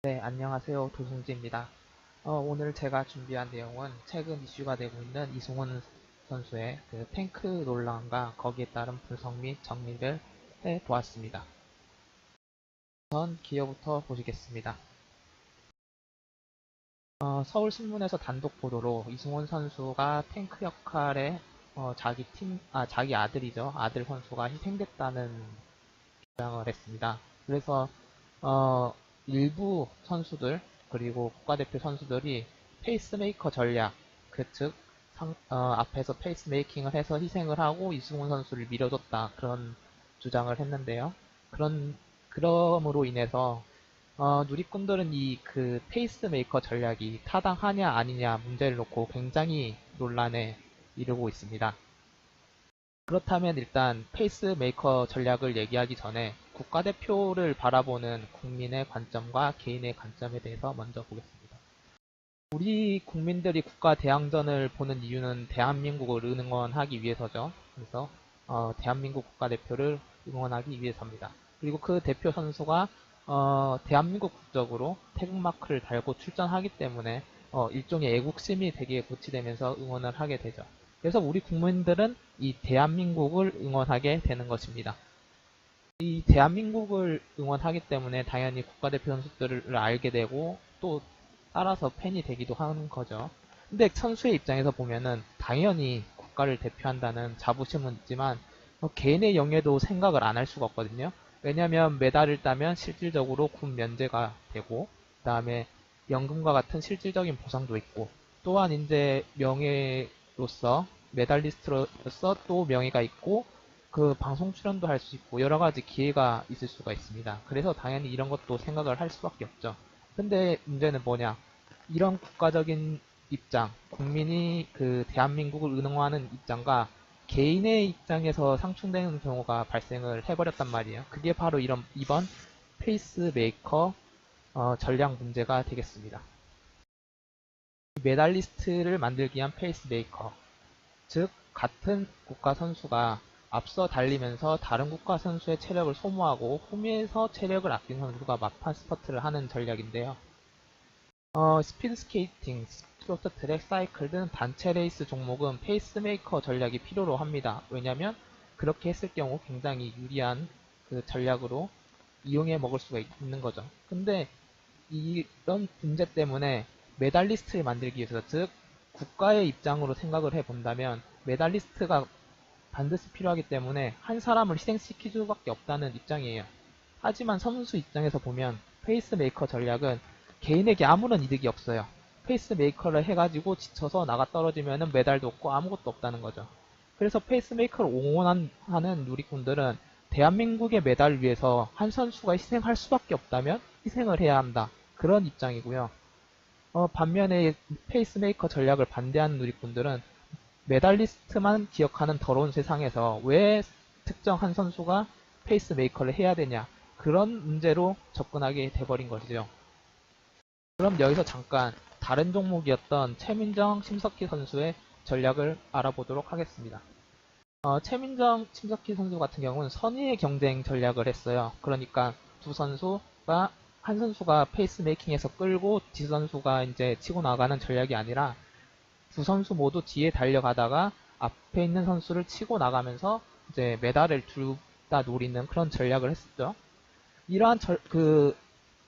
네, 안녕하세요. 도승지입니다. 오늘 제가 준비한 내용은 최근 이슈가 되고 있는 이승훈 선수의 그 탱크 논란과 거기에 따른 분석 및 정리를 해 보았습니다. 우선 기어부터 보시겠습니다. 서울신문에서 단독 보도로 이승훈 선수가 탱크 역할에 자기 아들이죠. 아들 선수가 희생됐다는 주장을 했습니다. 그래서 어, 일부 선수들 그리고 국가대표 선수들이 페이스메이커 전략 즉 앞에서 페이스메이킹을 해서 희생을 하고 이승훈 선수를 밀어줬다 그런 주장을 했는데요. 그럼으로 인해서 누리꾼들은 이 그 페이스메이커 전략이 타당하냐 아니냐 문제를 놓고 굉장히 논란에 이르고 있습니다. 그렇다면 일단 페이스메이커 전략을 얘기하기 전에 국가대표를 바라보는 국민의 관점과 개인의 관점에 대해서 먼저 보겠습니다. 우리 국민들이 국가 대항전을 보는 이유는 대한민국을 응원하기 위해서죠. 그래서 대한민국 국가대표를 응원하기 위해서입니다. 그리고 그 대표 선수가 대한민국 국적으로 태극마크를 달고 출전하기 때문에 일종의 애국심이 되게 고취되면서 응원을 하게 되죠. 그래서 우리 국민들은 이 대한민국을 응원하게 되는 것입니다. 이 대한민국을 응원하기 때문에 당연히 국가대표 선수들을 알게 되고 또 따라서 팬이 되기도 하는 거죠. 근데 선수의 입장에서 보면은 당연히 국가를 대표한다는 자부심은 있지만 개인의 영예도 생각을 안 할 수가 없거든요. 왜냐하면 메달을 따면 실질적으로 군 면제가 되고 그다음에 연금과 같은 실질적인 보상도 있고 또한 이제 명예로서 메달리스트로서 또 명예가 있고 그 방송 출연도 할 수 있고 여러 가지 기회가 있을 수가 있습니다. 그래서 당연히 이런 것도 생각을 할 수밖에 없죠. 근데 문제는 뭐냐? 이런 국가적인 입장, 국민이 그 대한민국을 응원하는 입장과 개인의 입장에서 상충되는 경우가 발생을 해버렸단 말이에요. 그게 바로 이번 페이스메이커 전략 문제가 되겠습니다. 메달리스트를 만들기 위한 페이스메이커, 즉 같은 국가 선수가 앞서 달리면서 다른 국가 선수의 체력을 소모하고 홈에서 체력을 아낀 선수가 막판 스퍼트를 하는 전략인데요. 스피드 스케이팅, 쇼트 트랙, 사이클 등 단체 레이스 종목은 페이스메이커 전략이 필요로 합니다. 왜냐하면 그렇게 했을 경우 굉장히 유리한 그 전략으로 이용해 먹을 수가 있는 거죠. 근데 이런 문제 때문에 메달리스트를 만들기 위해서, 즉 국가의 입장으로 생각을 해본다면 메달리스트가 반드시 필요하기 때문에 한 사람을 희생시킬 수밖에 없다는 입장이에요. 하지만 선수 입장에서 보면 페이스메이커 전략은 개인에게 아무런 이득이 없어요. 페이스메이커를 해가지고 지쳐서 나가 떨어지면 메달도 없고 아무것도 없다는 거죠. 그래서 페이스메이커를 응원하는 누리꾼들은 대한민국의 메달을 위해서 한 선수가 희생할 수밖에 없다면 희생을 해야 한다. 그런 입장이고요. 반면에 페이스메이커 전략을 반대하는 누리꾼들은 메달리스트만 기억하는 더러운 세상에서 왜 특정 한 선수가 페이스메이커를 해야 되냐, 그런 문제로 접근하게 돼버린 것이죠. 그럼 여기서 잠깐 다른 종목이었던 최민정, 심석희 선수의 전략을 알아보도록 하겠습니다. 최민정, 심석희 선수 같은 경우는 선의의 경쟁 전략을 했어요. 그러니까 두 선수가 한 선수가 페이스메이킹에서 끌고 지 선수가 이제 치고 나가는 전략이 아니라 두 선수 모두 뒤에 달려가다가 앞에 있는 선수를 치고 나가면서 이제 메달을 둘 다 노리는 그런 전략을 했었죠. 이러한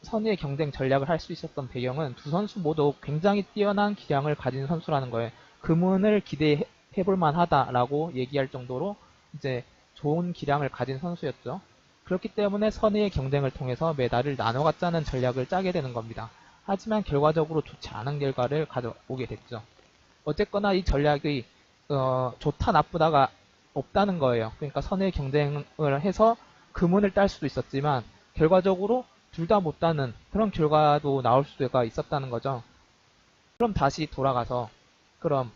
선의의 경쟁 전략을 할 수 있었던 배경은 두 선수 모두 굉장히 뛰어난 기량을 가진 선수라는 거예요. 금운을 기대해 볼 만하다라고 얘기할 정도로 이제 좋은 기량을 가진 선수였죠. 그렇기 때문에 선의의 경쟁을 통해서 메달을 나눠 갖자는 전략을 짜게 되는 겁니다. 하지만 결과적으로 좋지 않은 결과를 가져오게 됐죠. 어쨌거나 이 전략이 좋다 나쁘다가 없다는 거예요. 그러니까 선의 경쟁을 해서 금운을 딸 수도 있었지만 결과적으로 둘 다 못 따는 그런 결과도 나올 수가 있었다는 거죠. 그럼 다시 돌아가서 그럼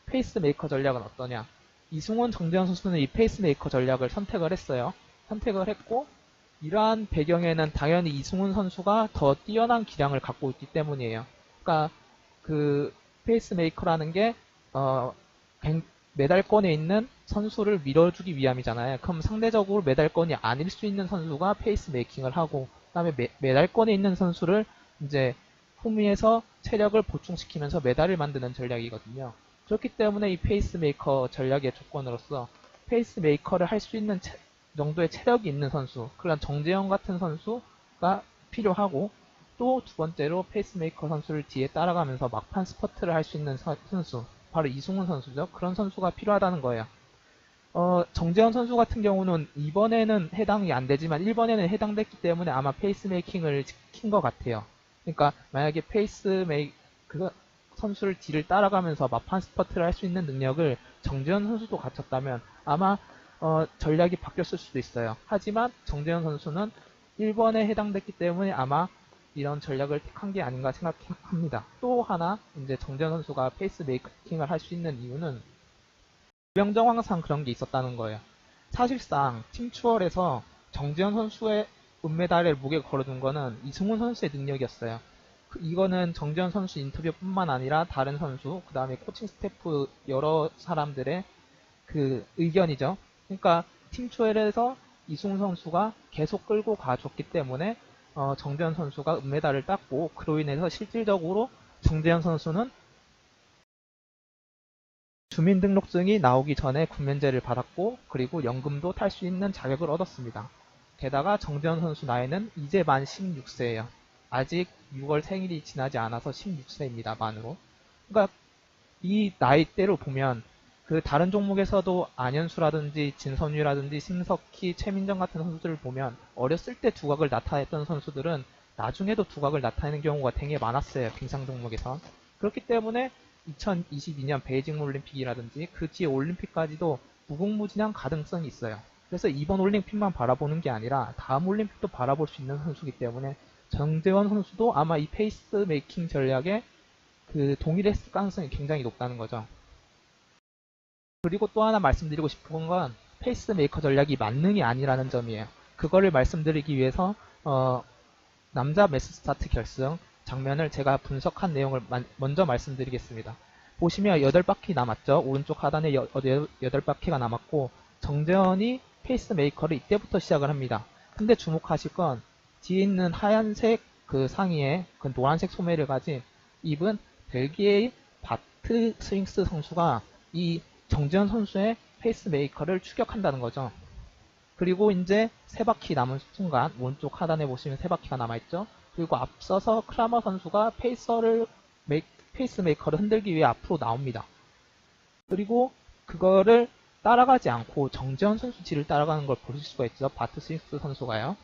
페이스메이커 전략은 어떠냐? 이승원, 정재현 선수는 이 페이스메이커 전략을 선택을 했어요. 선택을 했고 이러한 배경에는 당연히 이승훈 선수가 더 뛰어난 기량을 갖고 있기 때문이에요. 그러니까 그 페이스메이커라는 게 메달권에 있는 선수를 밀어주기 위함이잖아요. 그럼 상대적으로 메달권이 아닐 수 있는 선수가 페이스메이킹을 하고 그다음에 메달권에 있는 선수를 이제 후미에서 체력을 보충시키면서 메달을 만드는 전략이거든요. 그렇기 때문에 이 페이스메이커 전략의 조건으로서 페이스메이커를 할 수 있는 정도의 체력이 있는 선수, 그런 정재영 같은 선수가 필요하고, 또 두 번째로 페이스메이커 선수를 뒤에 따라가면서 막판 스퍼트를 할 수 있는 선수, 바로 이승훈 선수죠. 그런 선수가 필요하다는 거예요. 정재현 선수 같은 경우는 이번에는 해당이 안 되지만 1번에는 해당됐기 때문에 아마 페이스메이킹을 시킨 것 같아요. 그러니까 만약에 그 선수를 뒤를 따라가면서 막판 스퍼트를 할 수 있는 능력을 정재현 선수도 갖췄다면 아마 전략이 바뀌었을 수도 있어요. 하지만 정재현 선수는 1번에 해당됐기 때문에 아마 이런 전략을 택한 게 아닌가 생각합니다. 또 하나 이제 정재현 선수가 페이스메이킹을 할 수 있는 이유는 무병정황상 그런 게 있었다는 거예요. 사실상 팀추월에서 정재현 선수의 은메달을 목에 걸어둔 거는 이승훈 선수의 능력이었어요. 이거는 정재현 선수 인터뷰뿐만 아니라 다른 선수, 그 다음에 코칭 스태프 여러 사람들의 그 의견이죠. 그러니까 팀추월에서 이승훈 선수가 계속 끌고 가줬기 때문에 정재현 선수가 은메달을 땄고, 그로 인해서 실질적으로 정재현 선수는 주민등록증이 나오기 전에 군면제를 받았고, 그리고 연금도 탈 수 있는 자격을 얻었습니다. 게다가 정재현 선수 나이는 이제 만 16세예요. 아직 6월 생일이 지나지 않아서 16세입니다. 만으로. 그러니까 이 나이대로 보면 그 다른 종목에서도 안현수라든지 진선유라든지 심석희, 최민정 같은 선수들을 보면 어렸을 때 두각을 나타냈던 선수들은 나중에도 두각을 나타내는 경우가 되게 많았어요. 빙상 종목에서. 그렇기 때문에 2022년 베이징 올림픽이라든지 그 뒤에 올림픽까지도 무궁무진한 가능성이 있어요. 그래서 이번 올림픽만 바라보는 게 아니라 다음 올림픽도 바라볼 수 있는 선수이기 때문에 정재원 선수도 아마 이 페이스 메이킹 전략에 그 동일했을 가능성이 굉장히 높다는 거죠. 그리고 또 하나 말씀드리고 싶은 건 페이스 메이커 전략이 만능이 아니라는 점이에요. 그거를 말씀드리기 위해서 남자 매스 스타트 결승 장면을 제가 분석한 내용을 먼저 말씀드리겠습니다. 보시면 8바퀴 남았죠. 오른쪽 하단에 8바퀴가 남았고, 정재현이 페이스메이커를 이때부터 시작을 합니다. 근데 주목하실 건 뒤에 있는 하얀색 그 상의에 그 노란색 소매를 가진 입은 벨기에의 바트 스윙스 선수가 이 정재현 선수의 페이스메이커를 추격한다는 거죠. 그리고 이제 3바퀴 남은 순간 오른쪽 하단에 보시면 3바퀴가 남아있죠. 그리고 앞서서 크라머 선수가 페이스메이커를 흔들기 위해 앞으로 나옵니다. 그리고 그거를 따라가지 않고 정재현 선수 뒤를 따라가는 걸 보실 수가 있죠. 바트 스윙스 선수가요.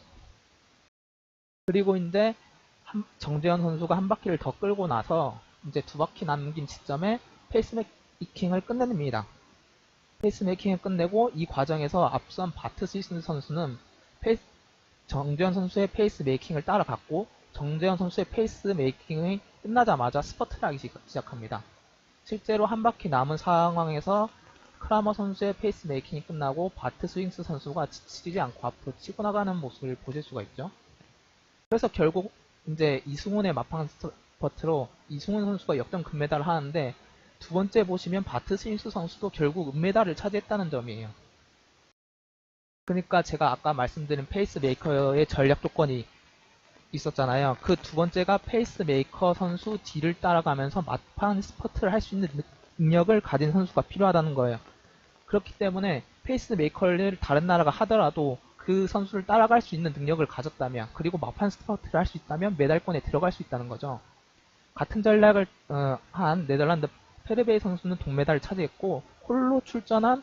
그리고 이제 정재현 선수가 한 바퀴를 더 끌고 나서 이제 2바퀴 남긴 시점에 페이스메이킹을 끝냅니다. 페이스메이킹을 끝내고 이 과정에서 앞선 바트 스윙스 선수는 정재현 선수의 페이스메이킹을 따라갔고, 정재현 선수의 페이스메이킹이 끝나자마자 스퍼트를 하기 시작합니다. 실제로 한 바퀴 남은 상황에서 크라머 선수의 페이스메이킹이 끝나고 바트 스윙스 선수가 지치지 않고 앞으로 치고 나가는 모습을 보실 수가 있죠. 그래서 결국 이제 이승훈의 마팡 스퍼트로 이승훈 선수가 역전 금메달을 하는데, 두 번째 보시면 바트 스윙스 선수도 결국 은메달을 차지했다는 점이에요. 그러니까 제가 아까 말씀드린 페이스메이커의 전략 조건이 있었잖아요. 그 두 번째가 페이스메이커 선수 뒤를 따라가면서 막판 스퍼트를 할 수 있는 능력을 가진 선수가 필요하다는 거예요. 그렇기 때문에 페이스메이커를 다른 나라가 하더라도 그 선수를 따라갈 수 있는 능력을 가졌다면, 그리고 막판 스퍼트를 할 수 있다면 메달권에 들어갈 수 있다는 거죠. 같은 전략을 한 네덜란드 페르베이 선수는 동메달을 차지했고, 홀로 출전한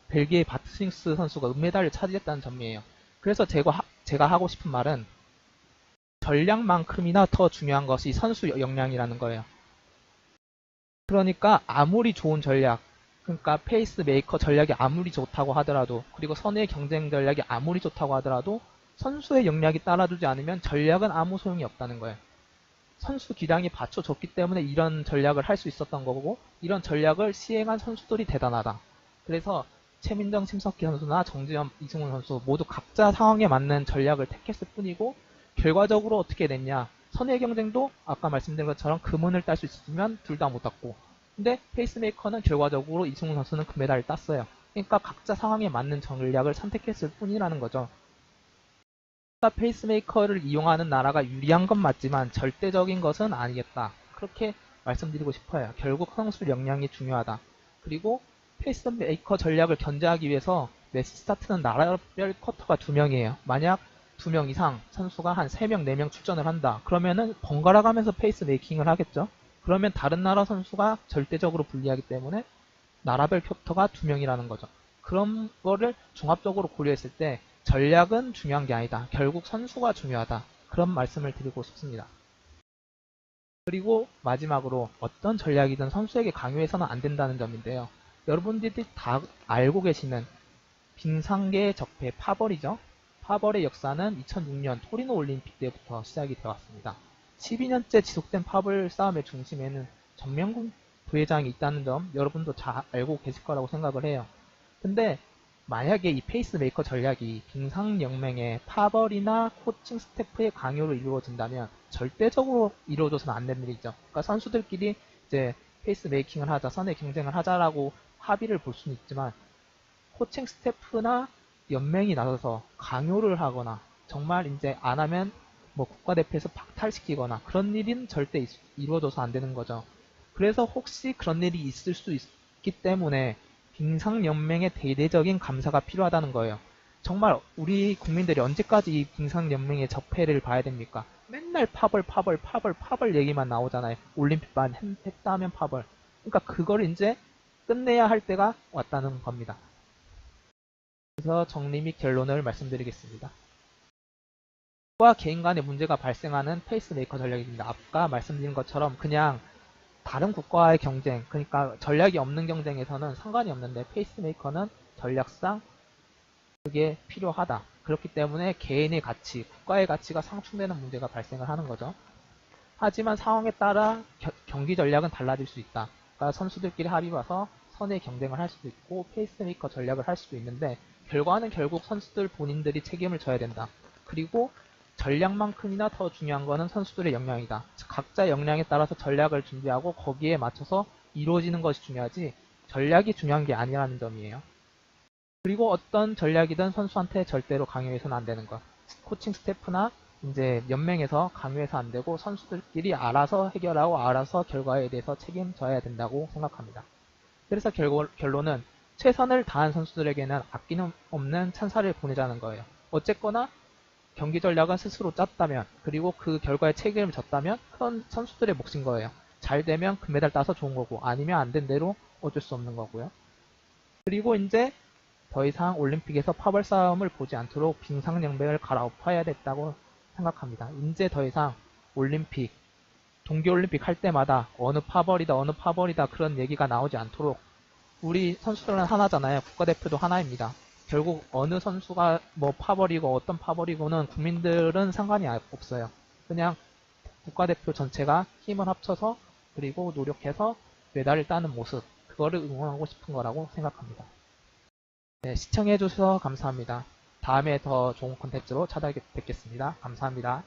벨기에 바트 스윙스 선수가 은메달을 차지했다는 점이에요. 그래서 제가 하고 싶은 말은 전략만큼이나 더 중요한 것이 선수 역량이라는 거예요. 그러니까 아무리 좋은 전략, 그러니까 페이스메이커 전략이 아무리 좋다고 하더라도, 그리고 선의 경쟁 전략이 아무리 좋다고 하더라도 선수의 역량이 따라주지 않으면 전략은 아무 소용이 없다는 거예요. 선수 기량이 받쳐줬기 때문에 이런 전략을 할 수 있었던 거고, 이런 전략을 시행한 선수들이 대단하다. 그래서 최민정, 심석희 선수나 정지현, 이승훈 선수 모두 각자 상황에 맞는 전략을 택했을 뿐이고, 결과적으로 어떻게 됐냐. 선의 경쟁도 아까 말씀드린 것처럼 금은을 딸 수 있으면 둘 다 못 땄고, 근데 페이스메이커는 결과적으로 이승훈 선수는 금메달을 땄어요. 그러니까 각자 상황에 맞는 전략을 선택했을 뿐이라는 거죠. 페이스메이커를 이용하는 나라가 유리한 건 맞지만 절대적인 것은 아니겠다. 그렇게 말씀드리고 싶어요. 결국 선수 역량이 중요하다. 그리고 페이스메이커 전략을 견제하기 위해서 매치 스타트는 나라별 쿼터가 2명이에요. 만약 2명 이상 선수가 한 3명, 4명 출전을 한다. 그러면은 번갈아 가면서 페이스 메이킹을 하겠죠. 그러면 다른 나라 선수가 절대적으로 불리하기 때문에 나라별 쿼터가 2명이라는 거죠. 그런 거를 종합적으로 고려했을 때 전략은 중요한 게 아니다. 결국 선수가 중요하다. 그런 말씀을 드리고 싶습니다. 그리고 마지막으로 어떤 전략이든 선수에게 강요해서는 안 된다는 점인데요. 여러분들이 다 알고 계시는 빙상계의 적폐 파벌이죠. 파벌의 역사는 2006년 토리노 올림픽 때부터 시작이 되었습니다. 12년째 지속된 파벌 싸움의 중심에는 전명국 부회장이 있다는 점 여러분도 잘 알고 계실 거라고 생각을 해요. 근데 만약에 이 페이스메이커 전략이 빙상연맹의 파벌이나 코칭 스태프의 강요로 이루어진다면 절대적으로 이루어져서는 안 되는 일이죠. 그러니까 선수들끼리 이제 페이스메이킹을 하자, 선의 경쟁을 하자라고 합의를 볼 수는 있지만 코칭 스태프나 연맹이 나서서 강요를 하거나 정말 이제 안 하면 뭐 국가대표에서 박탈시키거나 그런 일은 절대 이루어져서 안 되는 거죠. 그래서 혹시 그런 일이 있을 수 있기 때문에 빙상연맹의 대대적인 감사가 필요하다는 거예요. 정말 우리 국민들이 언제까지 이 빙상연맹의 적폐를 봐야 됩니까? 맨날 파벌 얘기만 나오잖아요. 올림픽만 했다 하면 파벌. 그러니까 그걸 이제 끝내야 할 때가 왔다는 겁니다. 그래서 정리 및 결론을 말씀드리겠습니다. 과 개인 간의 문제가 발생하는 페이스메이커 전략입니다. 아까 말씀드린 것처럼 그냥 다른 국가와의 경쟁, 그러니까 전략이 없는 경쟁에서는 상관이 없는데 페이스메이커는 전략상 그게 필요하다. 그렇기 때문에 개인의 가치, 국가의 가치가 상충되는 문제가 발생을 하는 거죠. 하지만 상황에 따라 경기 전략은 달라질 수 있다. 그러니까 선수들끼리 합의 봐서 선의 경쟁을 할 수도 있고 페이스메이커 전략을 할 수도 있는데 결과는 결국 선수들 본인들이 책임을 져야 된다. 그리고 전략만큼이나 더 중요한 거는 선수들의 역량이다. 각자 역량에 따라서 전략을 준비하고 거기에 맞춰서 이루어지는 것이 중요하지 전략이 중요한 게 아니라는 점이에요. 그리고 어떤 전략이든 선수한테 절대로 강요해서는 안 되는 것. 코칭 스태프나 이제 연맹에서 강요해서 안 되고 선수들끼리 알아서 해결하고 알아서 결과에 대해서 책임져야 된다고 생각합니다. 그래서 결론은 최선을 다한 선수들에게는 아끼는 없는 찬사를 보내자는 거예요. 어쨌거나 경기 전략은 스스로 짰다면 그리고 그 결과에 책임을 졌다면 그건 선수들의 몫인 거예요. 잘 되면 금메달 따서 좋은 거고 아니면 안 된 대로 어쩔 수 없는 거고요. 그리고 이제 더 이상 올림픽에서 파벌 싸움을 보지 않도록 빙상연맹을 갈아엎어야 됐다고 생각합니다. 이제 더 이상 올림픽, 동계올림픽 할 때마다 어느 파벌이다 그런 얘기가 나오지 않도록 우리 선수들은 하나잖아요. 국가대표도 하나입니다. 결국 어느 선수가 뭐 파벌이고 어떤 파벌이고는 국민들은 상관이 없어요. 그냥 국가대표 전체가 힘을 합쳐서 그리고 노력해서 메달을 따는 모습 그거를 응원하고 싶은 거라고 생각합니다. 네, 시청해주셔서 감사합니다. 다음에 더 좋은 콘텐츠로 찾아뵙겠습니다. 감사합니다.